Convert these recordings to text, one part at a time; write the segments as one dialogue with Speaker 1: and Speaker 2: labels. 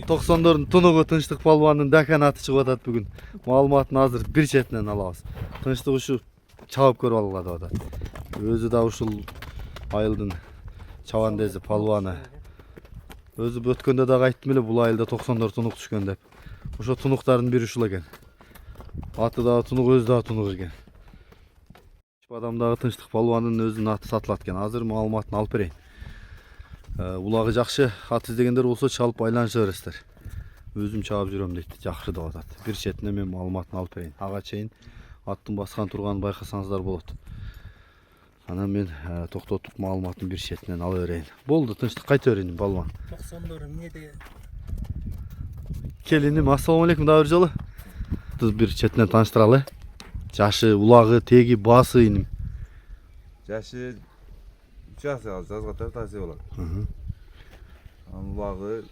Speaker 1: 90'ların Tunugu Тынчтык палубанын Дакан аты чыгып атат бүгүн. Маалыматын азыр бир четинен алабыз. Тынчтык ушу чабып көрүп алгыла деп атат. Өзү да ушул айылдын чабандези палубаны. Өзү өткөндө дагы айттым эле, бул айылда 90'дар тунук түшкөн деп. Ошо тунуктардын бири ушул экен. Аты дагы тунук, өзү дагы тунук экен. Адамдагы Тынчтык палубанын өзүнүн аты сатылат экен. Азыр маалыматын алып берейин. Улагы жакшы, ат издегендер болсо чалып айланыша бересиздер. Өзүм чабып жүрөм дейт, жакшы деп атат. Бир четине мен маалыматын алып берейин. Ага чейин аттын баскан турганын байкасаңыздар болот. Анан мен токтотуп маалыматын бир четинен ала берейин. Болду, Тынчтык кайта берейин палубан.
Speaker 2: 90'дар эмнеде?
Speaker 1: Келиним, ассалам алейкум дагы бир жолу. Бир четинен тааныштыралы. Жашы, улагы, теги, баасы иним.
Speaker 3: Жашы 3 аса жазга тартасы болот. Улагы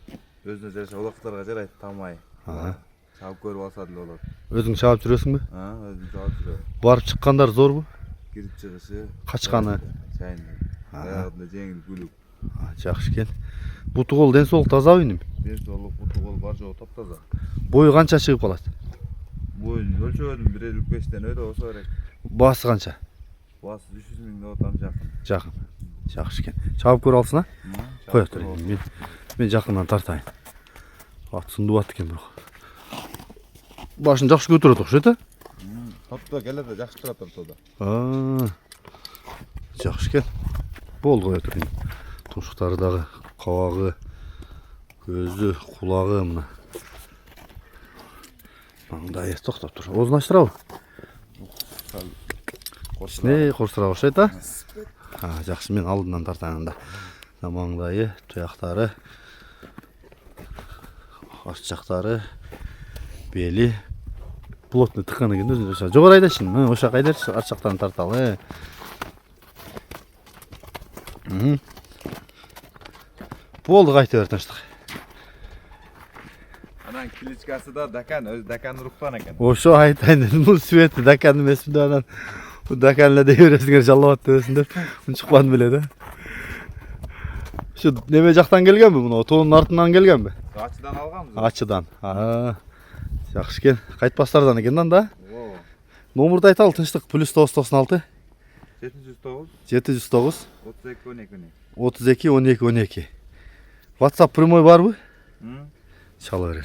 Speaker 3: өзүнө жараша улактарга жарайт, тамай. Чабып көрүп алса деле болот.
Speaker 1: Өзүң чабып жүрөсүңбү?
Speaker 3: Өзүм чабып жүрөм.
Speaker 1: Барып чыккандар зорбу?
Speaker 3: Кирип чыгышы,
Speaker 1: Качканы?
Speaker 3: чайын. Аягында жеңил күлүп.
Speaker 1: Жакшы экен. Буту кол ден соолук тазабы иним?
Speaker 3: Ден соолук, буту кол бар жогу таптаза.
Speaker 1: Бою канча чыгып калат?
Speaker 3: Боюн өлчөдүм 1.55-тен өйдө болсо керек.
Speaker 1: Баасы канча?
Speaker 3: Баасы 300 000 деп атам, жакын.
Speaker 1: Жакын. Жакшы экен. Чабып көрүп алсың, а? Кой отурайын. Мен жакындан тартайын. Ат сындыбат экен бирок. Башын жакшы көтөрөт окшойт, а?
Speaker 3: Топто келеді, жакшы турат топто.
Speaker 1: Жакшы экен. Болду, кой отурайын. Тумшуктары дагы, кабагы, көзү, кулагы мына. Маңдайы токтоп тур. Оозун ачтырабы? Кичине корсураак окшойт, а? Жакшы, мен алдынан тартайын анда. Маңдайы, туяктары, аш жактары, бели плотный тыккан экен өзү. Жогору айдашын. Ошо кайдырчы, арт жактан тарталы. Болду, кайта бер, Тынчтык.
Speaker 3: Анан кличкасы да Дакан, өзү Дакан руктан экен.
Speaker 1: Ошо айтайын дедим, бул свети Дакан эмесмин деп анан. Бул Дакан эле дей бересиңер, жалап атпайсың деп. Унчукпадым беле да. Şu neme жактан келгенби мына? Тоонун артынан келгенби?
Speaker 3: Ачыдан алганбыз.
Speaker 1: Ачыдан. Жакшы экен. Кайтпастардан экен анда. Номурду айталы, Тынчтык +996
Speaker 3: 709
Speaker 1: 709
Speaker 3: 32 12 12.
Speaker 1: 32 12 12. WhatsApp прямой барбы? Чала берет.